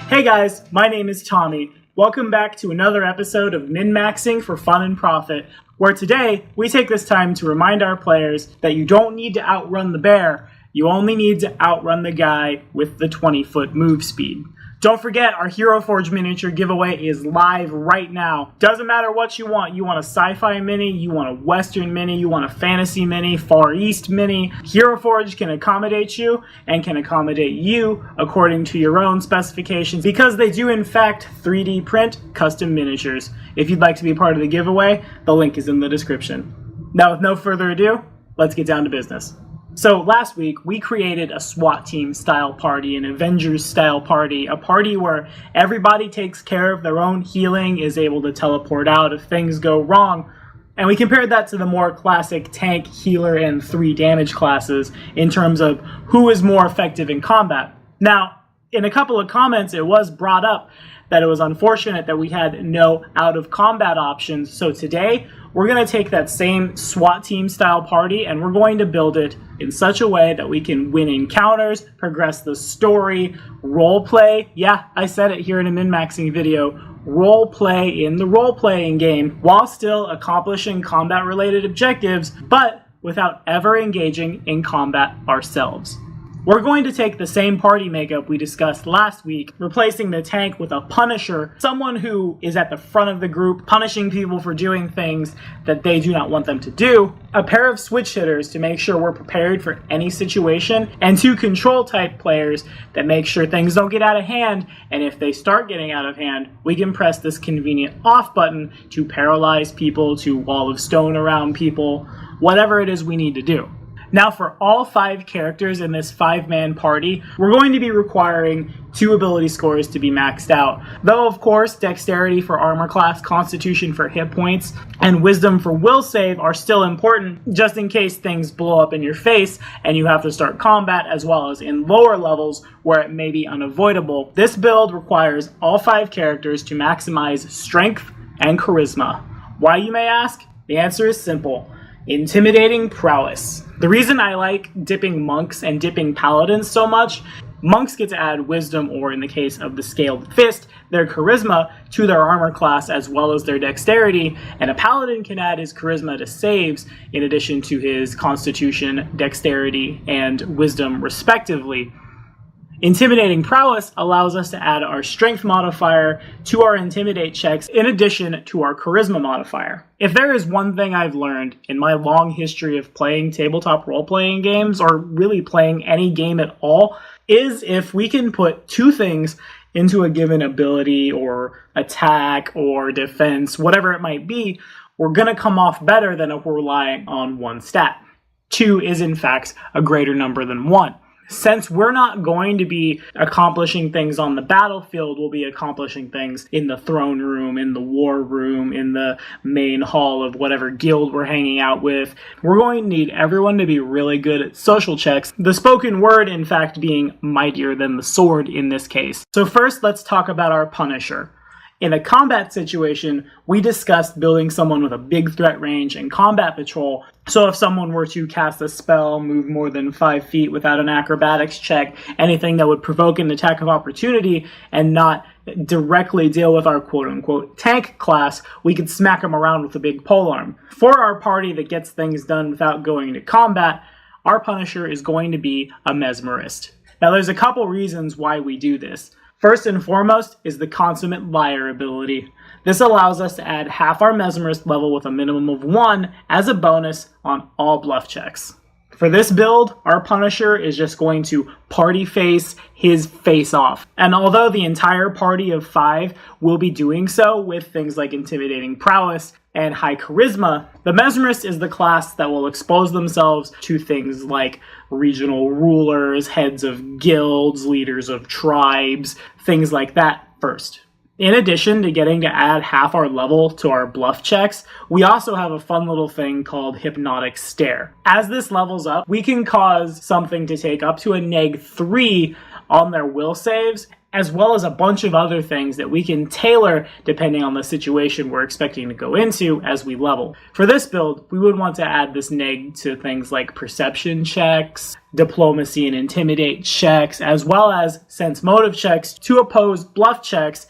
Hey guys, my name is Tommy. Welcome back to another episode of Min-Maxing for Fun and Profit, where today we take this time to remind our players that you don't need to outrun the bear, you only need to outrun the guy with the 20-foot move speed. Don't forget, our Hero Forge miniature giveaway is live right now. Doesn't matter what you want a sci-fi mini, you want a western mini, you want a fantasy mini, Far East mini. Hero Forge can accommodate you and can accommodate you according to your own specifications because they do in fact 3D print custom miniatures. If you'd like to be part of the giveaway, the link is in the description. Now with no further ado, let's get down to business. So last week, we created a SWAT team style party, an Avengers style party, a party where everybody takes care of their own healing, is able to teleport out if things go wrong, and we compared that to the more classic tank, healer, and 3 damage classes in terms of who is more effective in combat. Now, in a couple of comments, it was brought up that it was unfortunate that we had no out-of-combat options, so today, we're going to take that same SWAT team style party and we're going to build it in such a way that we can win encounters, progress the story, roleplay. Yeah, I said it here in a min-maxing video. Roleplay in the role-playing game while still accomplishing combat-related objectives, but without ever engaging in combat ourselves. We're going to take the same party makeup we discussed last week, replacing the tank with a Punisher, someone who is at the front of the group, punishing people for doing things that they do not want them to do, a pair of switch hitters to make sure we're prepared for any situation, and 2 control type players that make sure things don't get out of hand, and if they start getting out of hand, we can press this convenient off button to paralyze people, to wall of stone around people, whatever it is we need to do. Now for all 5 characters in this 5-man party, we're going to be requiring 2 ability scores to be maxed out. Though of course, dexterity for armor class, constitution for hit points, and wisdom for will save are still important just in case things blow up in your face and you have to start combat, as well as in lower levels where it may be unavoidable. This build requires all 5 characters to maximize strength and charisma. Why, you may ask? The answer is simple. Intimidating prowess. The reason I like dipping monks and dipping paladins so much, monks get to add wisdom, or in the case of the scaled fist, their charisma to their armor class as well as their dexterity, and a paladin can add his charisma to saves in addition to his constitution, dexterity, and wisdom respectively. Intimidating prowess allows us to add our strength modifier to our intimidate checks in addition to our charisma modifier. If there is one thing I've learned in my long history of playing tabletop role-playing games, or really playing any game at all, is if we can put 2 things into a given ability or attack or defense, whatever it might be, we're going to come off better than if we're relying on 1 stat. 2 is in fact a greater number than 1. Since we're not going to be accomplishing things on the battlefield, we'll be accomplishing things in the throne room, in the war room, in the main hall of whatever guild we're hanging out with. We're going to need everyone to be really good at social checks, the spoken word in fact being mightier than the sword in this case. So first, let's talk about our Punisher. In a combat situation, we discussed building someone with a big threat range and combat patrol, so if someone were to cast a spell, move more than 5 feet without an acrobatics check, anything that would provoke an attack of opportunity and not directly deal with our quote-unquote tank class, we could smack them around with a big polearm. For our party that gets things done without going to combat, our Punisher is going to be a mesmerist. Now there's a couple reasons why we do this. First and foremost is the consummate liar ability. This allows us to add half our mesmerist level with a minimum of 1 as a bonus on all bluff checks. For this build, our Punisher is just going to party face his face off. And although the entire party of 5 will be doing so with things like intimidating prowess and high charisma, the mesmerist is the class that will expose themselves to things like regional rulers, heads of guilds, leaders of tribes, things like that first. In addition to getting to add half our level to our bluff checks, we also have a fun little thing called Hypnotic Stare. As this levels up, we can cause something to take up to a -3 on their will saves, as well as a bunch of other things that we can tailor depending on the situation we're expecting to go into as we level. For this build, we would want to add this neg to things like perception checks, diplomacy and intimidate checks, as well as sense motive checks to oppose bluff checks,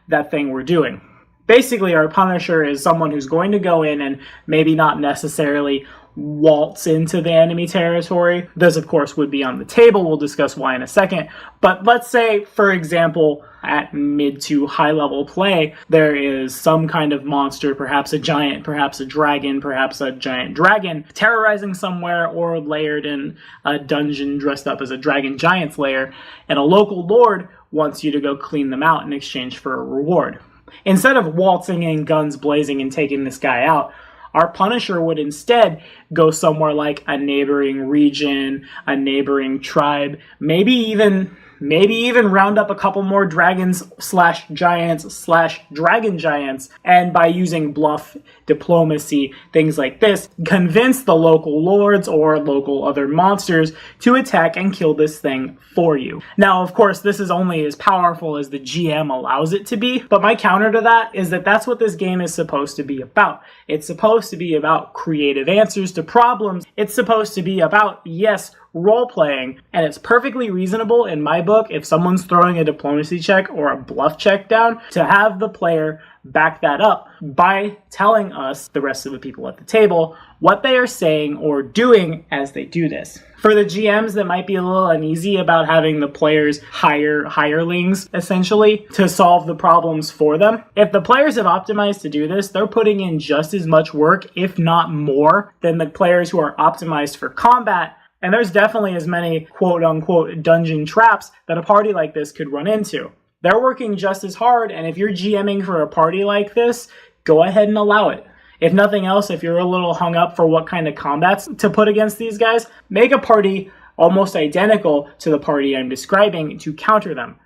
that thing we're doing. Basically, our Punisher is someone who's going to go in and maybe not necessarily waltz into the enemy territory. This, of course, would be on the table. We'll discuss why in a second. But let's say, for example, at mid to high level play, there is some kind of monster, perhaps a giant, perhaps a dragon, perhaps a giant dragon, terrorizing somewhere or layered in a dungeon dressed up as a dragon giant's lair, and a local lord wants you to go clean them out in exchange for a reward. Instead of waltzing in, guns blazing, and taking this guy out, our Punisher would instead go somewhere like a neighboring region, a neighboring tribe, maybe even round up a couple more dragons / giants / dragon giants, and by using bluff, diplomacy, things like this, convince the local lords or local other monsters to attack and kill this thing for you. Now, of course, this is only as powerful as the GM allows it to be, but my counter to that is that that's what this game is supposed to be about. It's supposed to be about creative answers to problems. It's supposed to be about, yes, role-playing, and it's perfectly reasonable in my book if someone's throwing a diplomacy check or a bluff check down to have the player back that up by telling us, the rest of the people at the table, what they are saying or doing as they do this. For the GMs that might be a little uneasy about having the players hire hirelings, essentially, to solve the problems for them, if the players have optimized to do this, they're putting in just as much work, if not more, than the players who are optimized for combat. And there's definitely as many quote-unquote dungeon traps that a party like this could run into. They're working just as hard, and if you're GMing for a party like this, go ahead and allow it. If nothing else, if you're a little hung up for what kind of combats to put against these guys, make a party almost identical to the party I'm describing to counter them,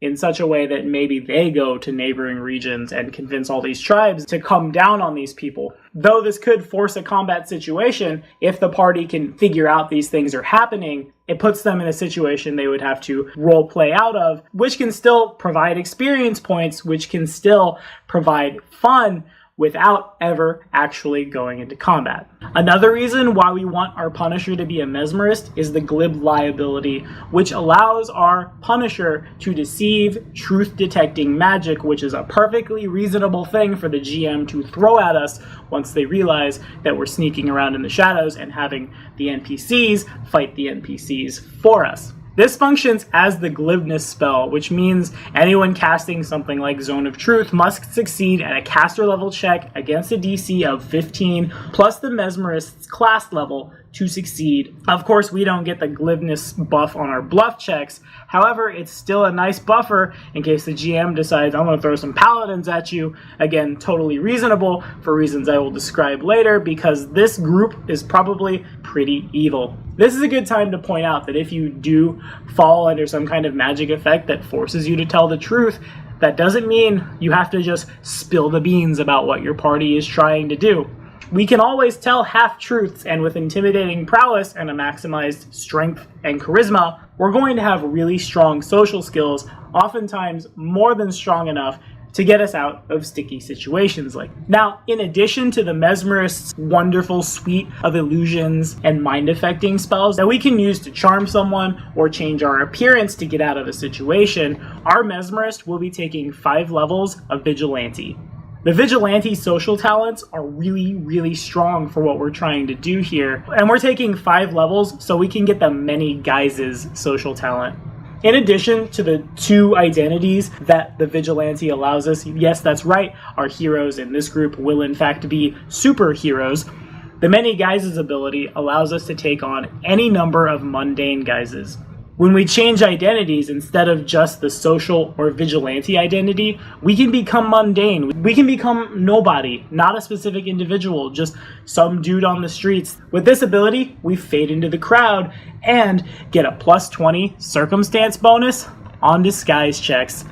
in such a way that maybe they go to neighboring regions and convince all these tribes to come down on these people. Though this could force a combat situation, if the party can figure out these things are happening, it puts them in a situation they would have to role play out of, which can still provide experience points, which can still provide fun, without ever actually going into combat. Another reason why we want our Punisher to be a mesmerist is the glib lie ability, which allows our Punisher to deceive truth-detecting magic, which is a perfectly reasonable thing for the GM to throw at us once they realize that we're sneaking around in the shadows and having the NPCs fight the NPCs for us. This functions as the glibness spell, which means anyone casting something like Zone of Truth must succeed at a caster level check against a DC of 15 plus the mesmerist's class level to succeed. Of course, we don't get the glibness buff on our bluff checks. However, it's still a nice buffer in case the GM decides, I'm going to throw some paladins at you. Again, totally reasonable for reasons I will describe later, because this group is probably pretty evil. This is a good time to point out that if you do fall under some kind of magic effect that forces you to tell the truth, that doesn't mean you have to just spill the beans about what your party is trying to do. We can always tell half-truths, and with intimidating prowess and a maximized strength and charisma, we're going to have really strong social skills, oftentimes more than strong enough to get us out of sticky situations like. Now, in addition to the mesmerist's wonderful suite of illusions and mind-affecting spells that we can use to charm someone or change our appearance to get out of a situation, our mesmerist will be taking 5 levels of vigilante. The vigilante social talents are really, really strong for what we're trying to do here, and we're taking 5 levels so we can get the many guises social talent. In addition to the 2 identities that the vigilante allows us, yes, that's right, our heroes in this group will in fact be superheroes, the many guises ability allows us to take on any number of mundane guises. When we change identities, instead of just the social or vigilante identity, we can become mundane. We can become nobody, not a specific individual, just some dude on the streets. With this ability, we fade into the crowd and get a plus 20 circumstance bonus on disguise checks.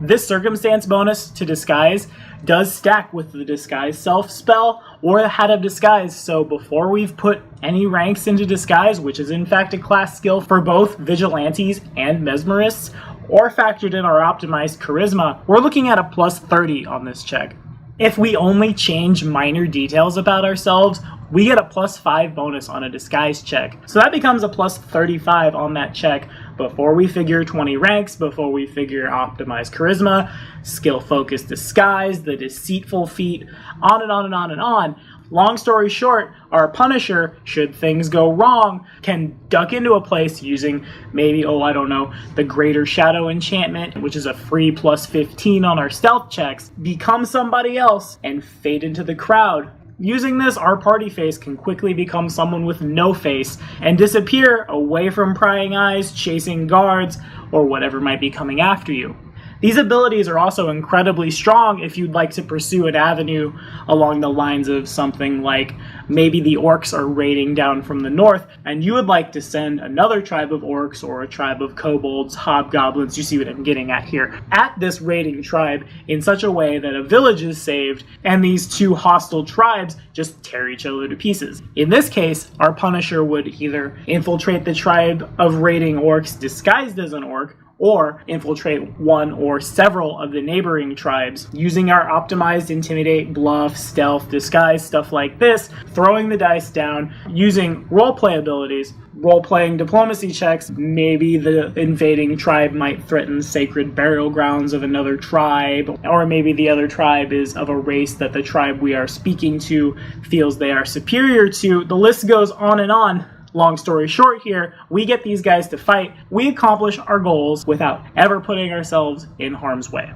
This circumstance bonus to disguise does stack with the disguise self spell or the hat of disguise, so before we've put any ranks into disguise, which is in fact a class skill for both vigilantes and mesmerists, or factored in our optimized charisma, we're looking at a plus 30 on this check. If we only change minor details about ourselves, we get a plus 5 bonus on a disguise check. So that becomes a plus 35 on that check before we figure 20 ranks, before we figure optimized charisma, skill focused disguise, the deceitful feat, on and on and on and on. Long story short, our Punisher, should things go wrong, can duck into a place using maybe, the Greater Shadow enchantment, which is a free plus 15 on our stealth checks, become somebody else, and fade into the crowd. Using this, our party face can quickly become someone with no face and disappear away from prying eyes, chasing guards, or whatever might be coming after you. These abilities are also incredibly strong if you'd like to pursue an avenue along the lines of something like maybe the orcs are raiding down from the north and you would like to send another tribe of orcs or a tribe of kobolds, hobgoblins, you see what I'm getting at here, at this raiding tribe in such a way that a village is saved and these two hostile tribes just tear each other to pieces. In this case, our Punisher would either infiltrate the tribe of raiding orcs disguised as an orc, or infiltrate one or several of the neighboring tribes, using our optimized intimidate, bluff, stealth, disguise, stuff like this, throwing the dice down, using roleplay abilities, role-playing diplomacy checks. Maybe the invading tribe might threaten sacred burial grounds of another tribe, or maybe the other tribe is of a race that the tribe we are speaking to feels they are superior to. The list goes on and on. Long story short here, we get these guys to fight, we accomplish our goals without ever putting ourselves in harm's way.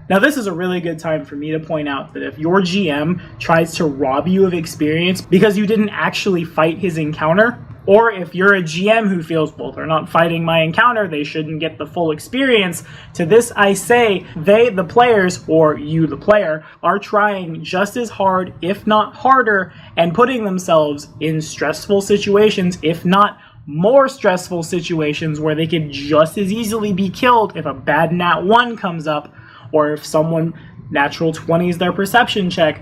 Now this is a really good time for me to point out that if your GM tries to rob you of experience because you didn't actually fight his encounter, or if you're a GM who feels, well, they're not fighting my encounter, they shouldn't get the full experience, to this I say, they, the players, or you, the player, are trying just as hard, if not harder, and putting themselves in stressful situations, if not more stressful situations, where they could just as easily be killed if a bad nat 1 comes up, or if someone natural 20s their perception check.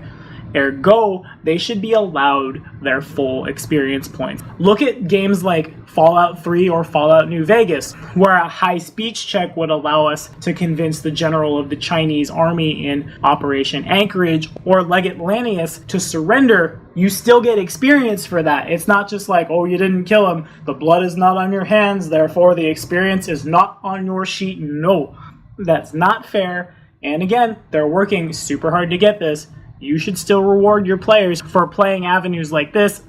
Ergo, they should be allowed their full experience points. Look at games like Fallout 3 or Fallout New Vegas, where a high speech check would allow us to convince the general of the Chinese army in Operation Anchorage or Legate Lanius to surrender. You still get experience for that. It's not just like, oh, you didn't kill him, the blood is not on your hands, therefore the experience is not on your sheet. No, that's not fair. And again, they're working super hard to get this. You should still reward your players for playing avenues like this,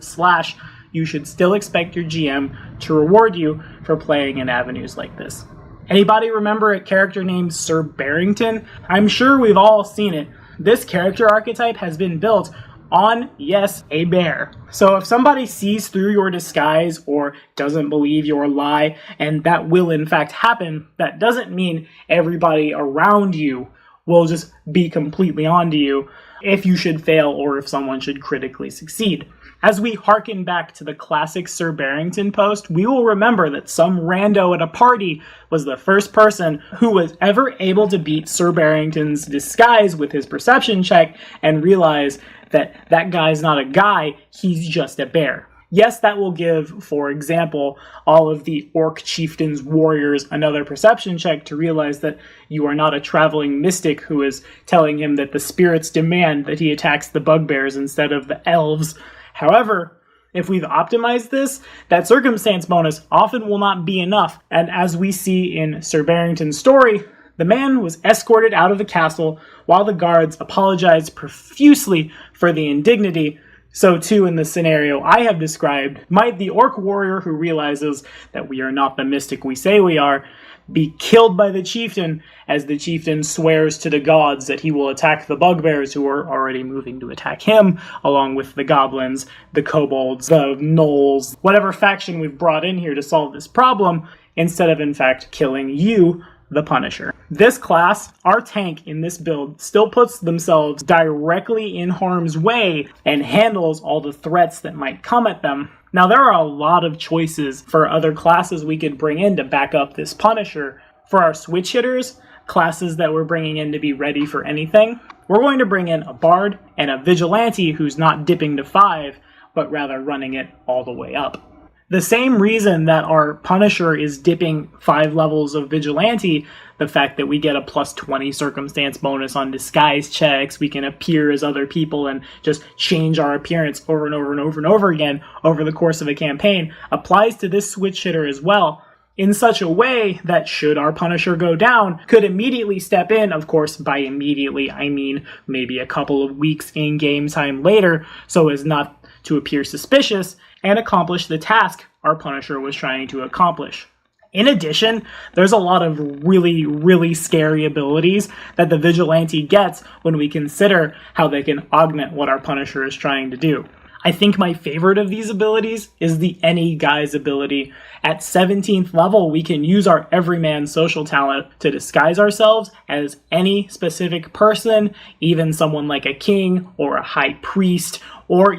/ you should still expect your GM to reward you for playing in avenues like this. Anybody remember a character named Sir Barrington? I'm sure we've all seen it. This character archetype has been built on, yes, a bear. So if somebody sees through your disguise or doesn't believe your lie, and that will in fact happen, that doesn't mean everybody around you will just be completely onto you if you should fail or if someone should critically succeed. As we harken back to the classic Sir Barrington post, we will remember that some rando at a party was the first person who was ever able to beat Sir Barrington's disguise with his perception check and realize that that guy's not a guy, he's just a bear. Yes, that will give, for example, all of the orc chieftains, warriors, another perception check to realize that you are not a traveling mystic who is telling him that the spirits demand that he attacks the bugbears instead of the elves. However, if we've optimized this, that circumstance bonus often will not be enough, and as we see in Sir Barrington's story, the man was escorted out of the castle while the guards apologized profusely for the indignity. So too, in the scenario I have described, might the orc warrior who realizes that we are not the mystic we say we are be killed by the chieftain, as the chieftain swears to the gods that he will attack the bugbears who are already moving to attack him, along with the goblins, the kobolds, the gnolls, whatever faction we've brought in here to solve this problem, instead of in fact killing you, the Punisher. This class, our tank in this build, still puts themselves directly in harm's way and handles all the threats that might come at them. Now, there are a lot of choices for other classes we could bring in to back up this Punisher. For our switch hitters, classes that we're bringing in to be ready for anything, we're going to bring in a bard and a vigilante who's not dipping to 5, but rather running it all the way up. The same reason that our Punisher is dipping 5 levels of Vigilante, the fact that we get a plus 20 circumstance bonus on disguise checks, we can appear as other people and just change our appearance over and over and over and over again over the course of a campaign, applies to this switch hitter as well, in such a way that should our Punisher go down, could immediately step in. Of course, by immediately, I mean maybe a couple of weeks in game time later, so as not to appear suspicious, and accomplish the task our Punisher was trying to accomplish. In addition, there's a lot of really, really scary abilities that the Vigilante gets when we consider how they can augment what our Punisher is trying to do. I think my favorite of these abilities is the Any Guise ability. At 17th level, we can use our Everyman social talent to disguise ourselves as any specific person, even someone like a king or a high priest, or,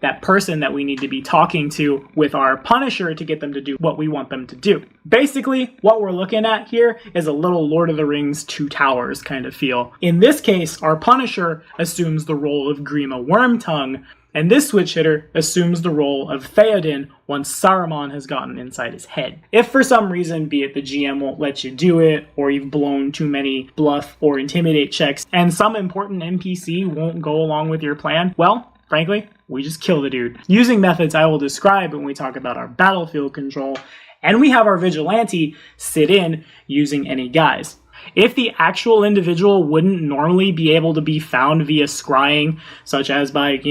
that person that we need to be talking to with our Punisher to get them to do what we want them to do. Basically, what we're looking at here is a little Lord of the Rings Two Towers kind of feel. In this case, our Punisher assumes the role of Grima Wormtongue, and this switch hitter assumes the role of Theoden once Saruman has gotten inside his head. If for some reason, be it the GM won't let you do it, or you've blown too many bluff or intimidate checks, and some important NPC won't go along with your plan, well, frankly, we just kill the dude. Using methods I will describe when we talk about our battlefield control, and we have our Vigilante sit in using Any Guise. If the actual individual wouldn't normally be able to be found via scrying, such as by,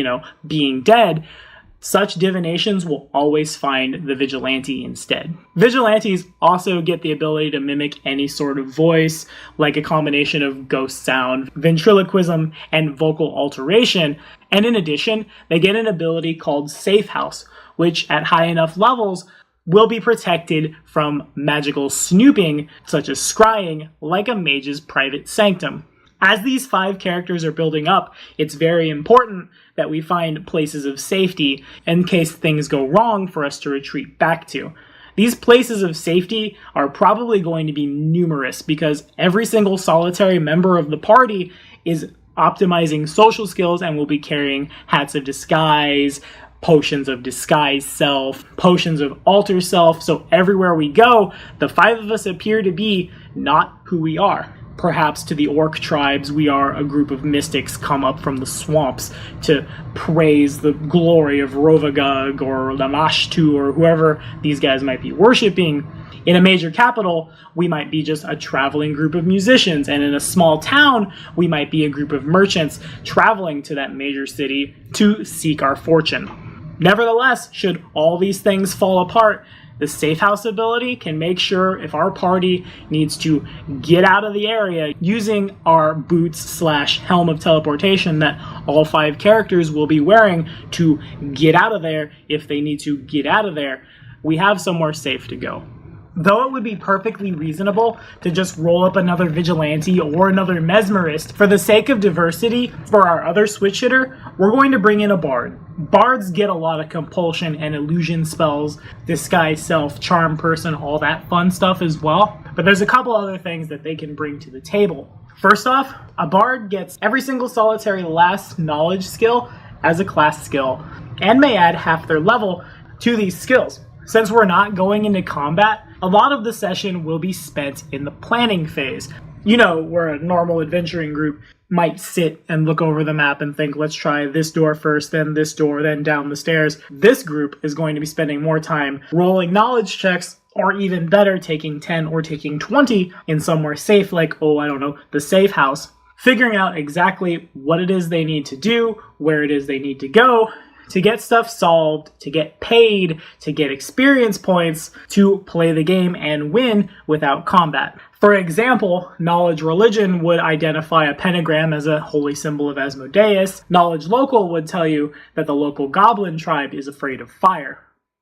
being dead, such divinations will always find the Vigilante instead. Vigilantes also get the ability to mimic any sort of voice, like a combination of ghost sound, ventriloquism, and vocal alteration, and in addition, they get an ability called Safe House, which at high enough levels will be protected from magical snooping, such as scrying, like a mage's private sanctum. As these 5 characters are building up, it's very important that we find places of safety in case things go wrong for us to retreat back to. These places of safety are probably going to be numerous because every single solitary member of the party is optimizing social skills and will be carrying hats of disguise, potions of disguise self, potions of alter self, so everywhere we go, the 5 of us appear to be not who we are. Perhaps to the orc tribes, we are a group of mystics come up from the swamps to praise the glory of Rovagug or Lamashtu or whoever these guys might be worshipping. In a major capital, we might be just a traveling group of musicians, and in a small town, we might be a group of merchants traveling to that major city to seek our fortune. Nevertheless, should all these things fall apart, the Safe House ability can make sure if our party needs to get out of the area using our boots/helm of teleportation that all 5 characters will be wearing to get out of there if they need to get out of there, we have somewhere safe to go. Though it would be perfectly reasonable to just roll up another Vigilante or another Mesmerist, for the sake of diversity, for our other switch hitter, we're going to bring in a Bard. Bards get a lot of compulsion and illusion spells, disguise self, charm person, all that fun stuff as well. But there's a couple other things that they can bring to the table. First off, a Bard gets every single solitary last knowledge skill as a class skill, and may add half their level to these skills. Since we're not going into combat, a lot of the session will be spent in the planning phase. Where a normal adventuring group might sit and look over the map and think, let's try this door first, then this door, then down the stairs. This group is going to be spending more time rolling knowledge checks, or even better, taking 10 or taking 20 in somewhere safe like, the Safe House, figuring out exactly what it is they need to do, where it is they need to go, to get stuff solved, to get paid, to get experience points, to play the game and win without combat. For example, Knowledge Religion would identify a pentagram as a holy symbol of Asmodeus. Knowledge Local would tell you that the local goblin tribe is afraid of fire.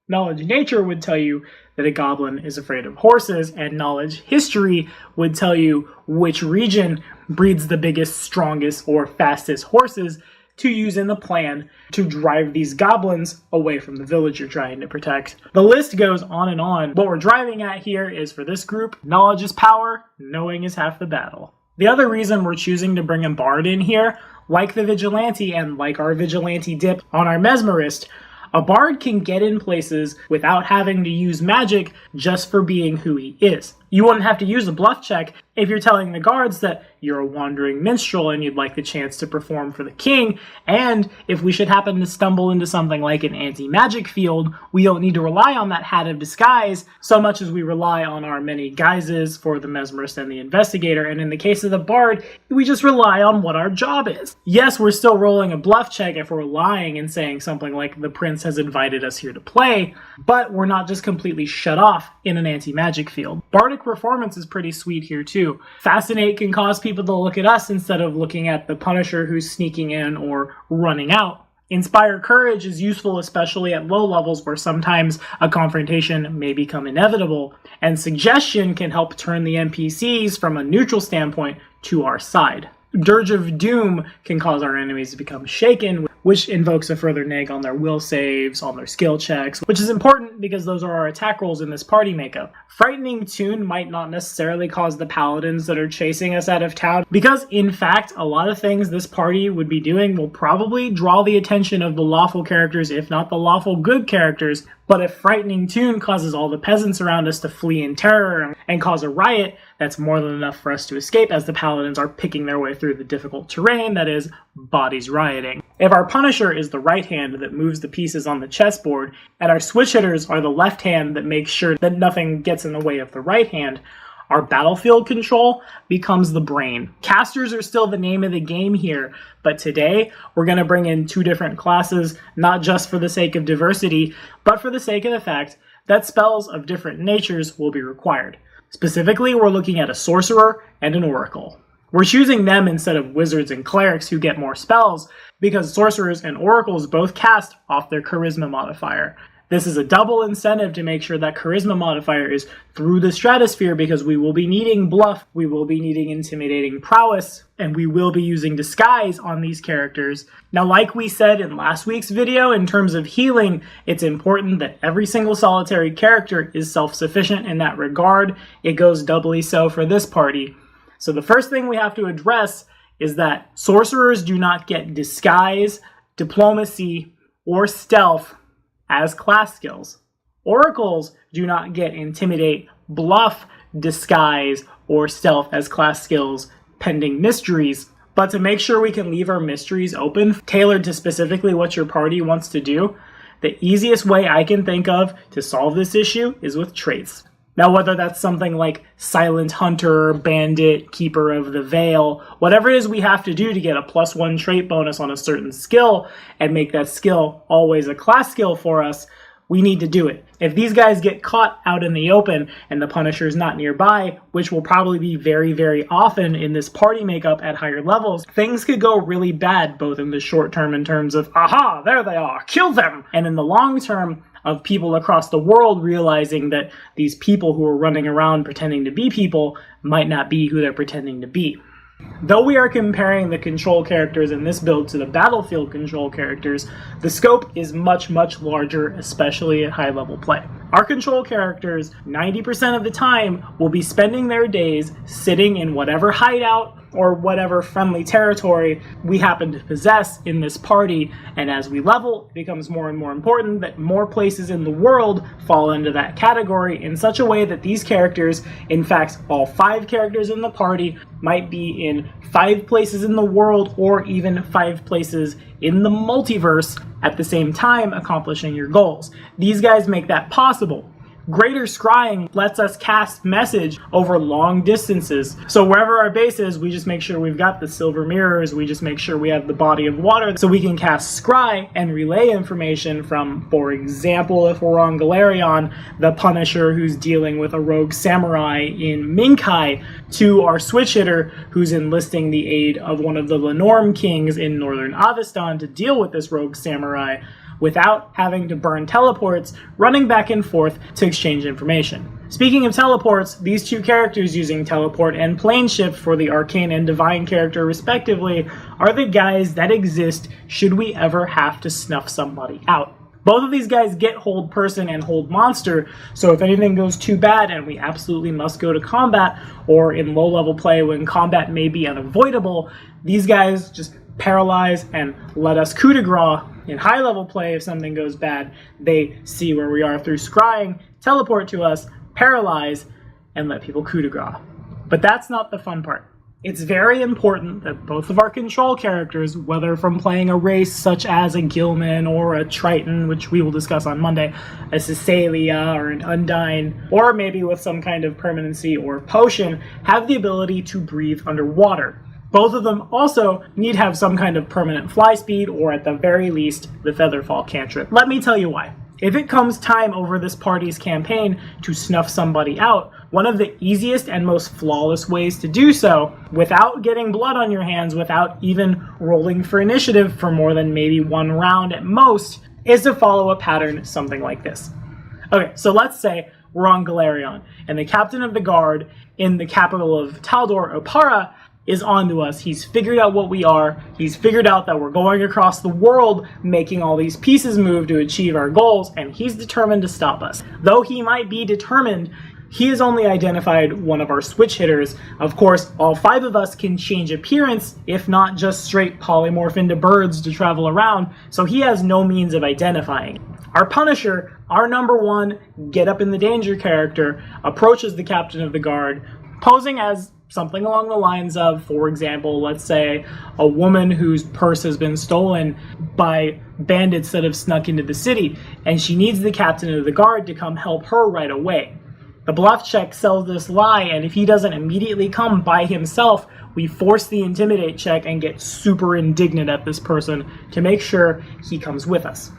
Knowledge Nature would tell you that a goblin is afraid of horses, and Knowledge History would tell you which region breeds the biggest, strongest, or fastest horses to use in the plan to drive these goblins away from the village you're trying to protect. The list goes on and on. What we're driving at here is, for this group, knowledge is power, knowing is half the battle. The other reason we're choosing to bring a Bard in here, like the Vigilante and like our Vigilante dip on our Mesmerist, A bard can get in places without having to use magic just for being who he is. You wouldn't have to use a bluff check if you're telling the guards that you're a wandering minstrel and you'd like the chance to perform for the king, and if we should happen to stumble into something like an anti-magic field, we don't need to rely on that hat of disguise so much as we rely on our many guises for the mesmerist and the investigator, and in the case of the bard, we just rely on what our job is. Yes, we're still rolling a bluff check if we're lying and saying something like the prince has invited us here to play, but we're not just completely shut off in an anti-magic field. Bardic performance is pretty sweet here too. Fascinate can cause people to look at us instead of looking at the Punisher who's sneaking in or running out. Inspire Courage is useful especially at low levels where sometimes a confrontation may become inevitable, and Suggestion can help turn the NPCs from a neutral standpoint to our side. Dirge of Doom can cause our enemies to become shaken, which invokes a further neg on their will saves, on their skill checks, which is important because those are our attack rolls in this party makeup. Frightening Tune might not necessarily cause the paladins that are chasing us out of town, because in fact, a lot of things this party would be doing will probably draw the attention of the lawful characters, if not the lawful good characters. But if Frightening Tune causes all the peasants around us to flee in terror and cause a riot, that's more than enough for us to escape as the paladins are picking their way through the difficult terrain that is bodies rioting. If our Punisher is the right hand that moves the pieces on the chessboard, and our switch hitters are the left hand that makes sure that nothing gets in the way of the right hand, our battlefield control becomes the brain. Casters are still the name of the game here, but today we're going to bring in two different classes, not just for the sake of diversity, but for the sake of the fact that spells of different natures will be required. Specifically, we're looking at a sorcerer and an oracle. We're choosing them instead of wizards and clerics who get more spells, because sorcerers and oracles both cast off their charisma modifier. This is a double incentive to make sure that charisma modifier is through the stratosphere, because we will be needing bluff, we will be needing intimidating prowess, and we will be using disguise on these characters. Now, like we said in last week's video, in terms of healing, it's important that every single solitary character is self-sufficient in that regard. It goes doubly so for this party. So the first thing we have to address is that sorcerers do not get disguise, diplomacy, or stealth as class skills. Oracles do not get intimidate, bluff, disguise, or stealth as class skills pending mysteries. But to make sure we can leave our mysteries open, tailored to specifically what your party wants to do, the easiest way I can think of to solve this issue is with traits. Now, whether that's something like Silent Hunter, Bandit, Keeper of the Veil, whatever it is we have to do to get a +1 trait bonus on a certain skill and make that skill always a class skill for us, we need to do it. If these guys get caught out in the open and the Punisher's not nearby, which will probably be very, very often in this party makeup at higher levels, things could go really bad, both in the short term in terms of, aha, there they are, kill them, and in the long term of people across the world realizing that these people who are running around pretending to be people might not be who they're pretending to be. Though we are comparing the control characters in this build to the battlefield control characters, the scope is much, much larger, especially at high level play. Our control characters, 90% of the time, will be spending their days sitting in whatever hideout or whatever friendly territory we happen to possess in this party, and as we level, it becomes more and more important that more places in the world fall into that category in such a way that these characters, in fact, all 5 characters in the party, might be in 5 places in the world or even 5 places in the multiverse at the same time accomplishing your goals. These guys make that possible. Greater Scrying lets us cast message over long distances. So wherever our base is, we just make sure we've got the silver mirrors, we just make sure we have the body of water so we can cast Scry and relay information from, for example, if we're on Galarion, the Punisher who's dealing with a rogue samurai in Minkai, to our switch hitter who's enlisting the aid of one of the Lenorm kings in northern Avestan to deal with this rogue samurai, without having to burn teleports, running back and forth to exchange information. Speaking of teleports, these two characters using teleport and plane shift for the arcane and divine character respectively are the guys that exist should we ever have to snuff somebody out. Both of these guys get hold person and hold monster, so if anything goes too bad and we absolutely must go to combat, or in low level play when combat may be unavoidable, these guys just paralyze and let us coup de grace In high level play, if something goes bad, they see where we are through scrying, teleport to us, paralyze, and let people coup de grace. But that's not the fun part. It's very important that both of our control characters, whether from playing a race such as a Gilman or a Triton, which we will discuss on Monday, a Cecilia or an Undine, or maybe with some kind of permanency or potion, have the ability to breathe underwater. Both of them also need to have some kind of permanent fly speed, or at the very least, the Featherfall cantrip. Let me tell you why. If it comes time over this party's campaign to snuff somebody out, one of the easiest and most flawless ways to do so, without getting blood on your hands, without even rolling for initiative for more than maybe one round at most, is to follow a pattern something like this. Okay, so let's say we're on Galerion, and the captain of the guard in the capital of Taldor, Opara, is onto us. He's figured out what we are. He's figured out that we're going across the world making all these pieces move to achieve our goals, and he's determined to stop us. Though he might be determined, he has only identified one of our switch hitters. Of course, all 5 of us can change appearance, if not just straight polymorph into birds to travel around, so he has no means of identifying. Our Punisher, our number 1 get up in the danger character, approaches the captain of the guard, posing as something along the lines of, for example, let's say a woman whose purse has been stolen by bandits that have snuck into the city, and she needs the captain of the guard to come help her right away. The bluff check sells this lie, and if he doesn't immediately come by himself, we force the intimidate check and get super indignant at this person to make sure he comes with us.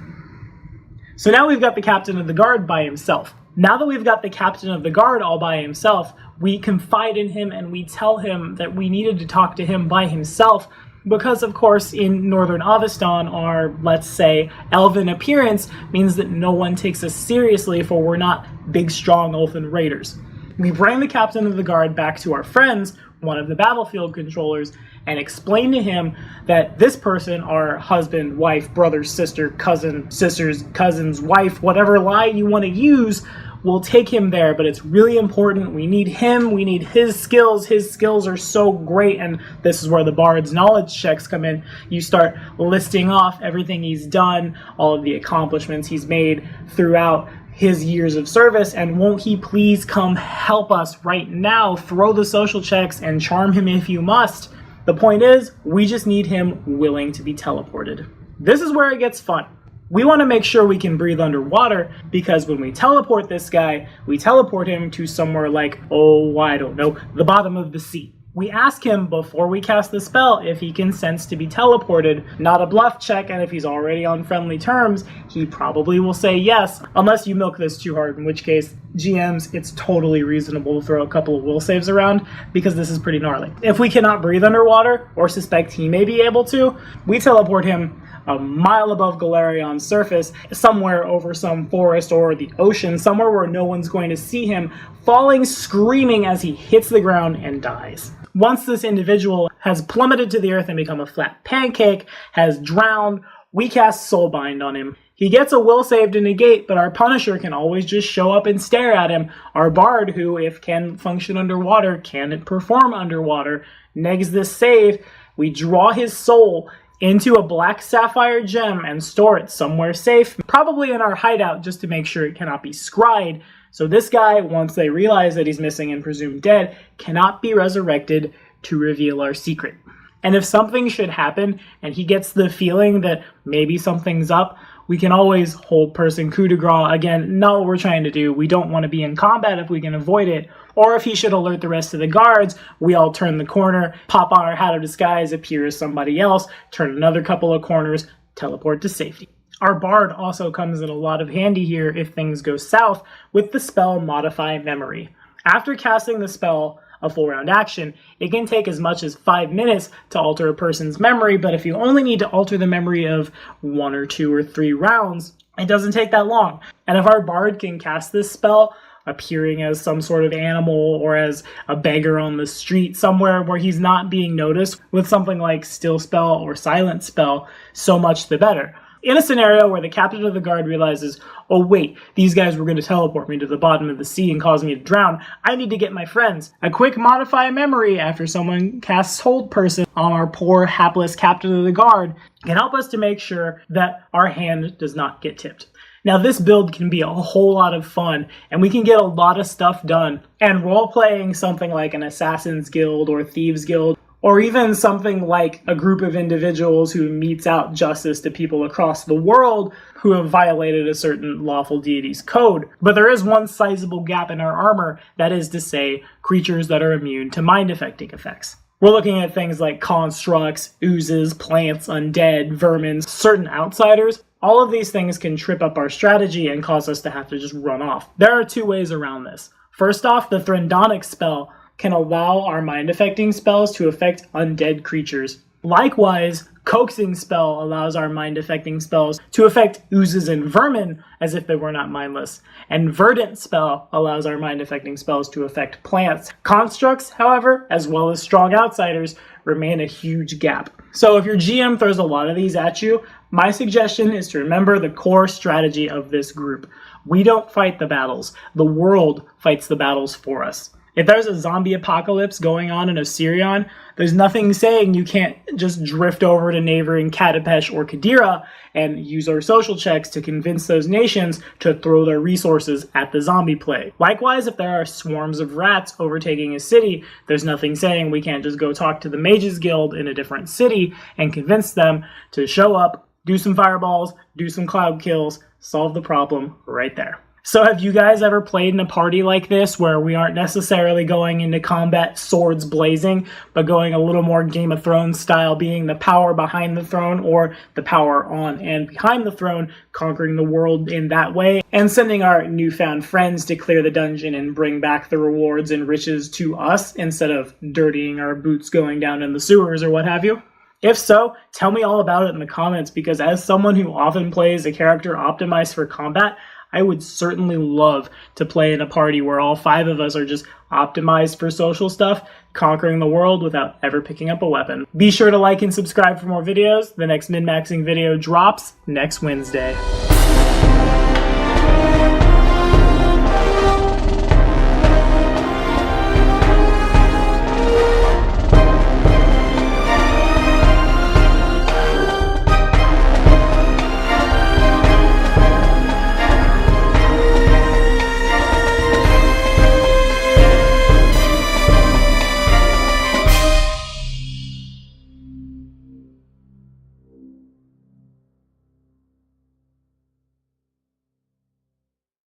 So now we've got the captain of the guard by himself. Now that we've got the captain of the guard all by himself, we confide in him and we tell him that we needed to talk to him by himself because, of course, in Northern Avestan, our, let's say, elven appearance means that no one takes us seriously, for we're not big, strong elven raiders. We bring the captain of the guard back to our friends, one of the battlefield controllers, and explain to him that this person, our husband, wife, brother, sister, cousin, sister's cousin's wife, whatever lie you want to use, we'll take him there, but it's really important. We need him. We need his skills. His skills are so great, and this is where the bard's knowledge checks come in. You start listing off everything he's done, all of the accomplishments he's made throughout his years of service, and won't he please come help us right now? Throw the social checks and charm him if you must. The point is, we just need him willing to be teleported. This is where it gets fun. We want to make sure we can breathe underwater, because when we teleport this guy, we teleport him to somewhere like, oh, I don't know, the bottom of the sea. We ask him before we cast the spell if he consents to be teleported, not a bluff check, and if he's already on friendly terms, he probably will say yes, unless you milk this too hard, in which case, GMs, it's totally reasonable to throw a couple of will saves around, because this is pretty gnarly. If we cannot breathe underwater, or suspect he may be able to, we teleport him a mile above Galerion's surface, somewhere over some forest or the ocean, somewhere where no one's going to see him, falling screaming as he hits the ground and dies. Once this individual has plummeted to the earth and become a flat pancake, has drowned, we cast Soulbind on him. He gets a will save to negate, but our Punisher can always just show up and stare at him. Our Bard, who, if can function underwater, can perform underwater, negs this save. We draw his soul into a black sapphire gem and store it somewhere safe, probably in our hideout, just to make sure it cannot be scryed. So this guy, once they realize that he's missing and presumed dead, cannot be resurrected to reveal our secret. And if something should happen and he gets the feeling that maybe something's up, we can always hold person coup de grace. Again, not what we're trying to do. We don't want to be in combat if we can avoid it. Or if he should alert the rest of the guards, we all turn the corner, pop on our hat of disguise, appear as somebody else, turn another couple of corners, teleport to safety. Our Bard also comes in a lot of handy here if things go south with the spell Modify Memory. After casting the spell, a full round action, it can take as much as 5 minutes to alter a person's memory, but if you only need to alter the memory of 1 or 2 or 3 rounds, it doesn't take that long. And if our Bard can cast this spell, appearing as some sort of animal or as a beggar on the street somewhere where he's not being noticed with something like Still Spell or Silent Spell, so much the better. In a scenario where the captain of the guard realizes, oh wait, these guys were going to teleport me to the bottom of the sea and cause me to drown, I need to get my friends. A quick modify memory after someone casts hold person on our poor hapless captain of the guard can help us to make sure that our hand does not get tipped. Now this build can be a whole lot of fun, and we can get a lot of stuff done, and role-playing something like an Assassin's Guild or Thieves Guild, or even something like a group of individuals who metes out justice to people across the world who have violated a certain lawful deity's code. But there is one sizable gap in our armor, that is to say, creatures that are immune to mind-affecting effects. We're looking at things like constructs, oozes, plants, undead, vermin, certain outsiders. All of these things can trip up our strategy and cause us to have to just run off. There are two ways around this. First off, the Threndonic spell can allow our mind-affecting spells to affect undead creatures. Likewise, Coaxing spell allows our mind-affecting spells to affect oozes and vermin as if they were not mindless. And Verdant spell allows our mind-affecting spells to affect plants. Constructs, however, as well as strong outsiders, remain a huge gap. So if your GM throws a lot of these at you, my suggestion is to remember the core strategy of this group. We don't fight the battles. The world fights the battles for us. If there's a zombie apocalypse going on in Osirion, there's nothing saying you can't just drift over to neighboring Katapesh or Kadira and use our social checks to convince those nations to throw their resources at the zombie plague. Likewise, if there are swarms of rats overtaking a city, there's nothing saying we can't just go talk to the Mages Guild in a different city and convince them to show up, do some fireballs, do some cloud kills, solve the problem right there. So have you guys ever played in a party like this where we aren't necessarily going into combat swords blazing, but going a little more Game of Thrones style, being the power behind the throne or the power on and behind the throne, conquering the world in that way, and sending our newfound friends to clear the dungeon and bring back the rewards and riches to us instead of dirtying our boots going down in the sewers or what have you? If so, tell me all about it in the comments, because as someone who often plays a character optimized for combat, I would certainly love to play in a party where all 5 of us are just optimized for social stuff, conquering the world without ever picking up a weapon. Be sure to like and subscribe for more videos. The next min-maxing video drops next Wednesday.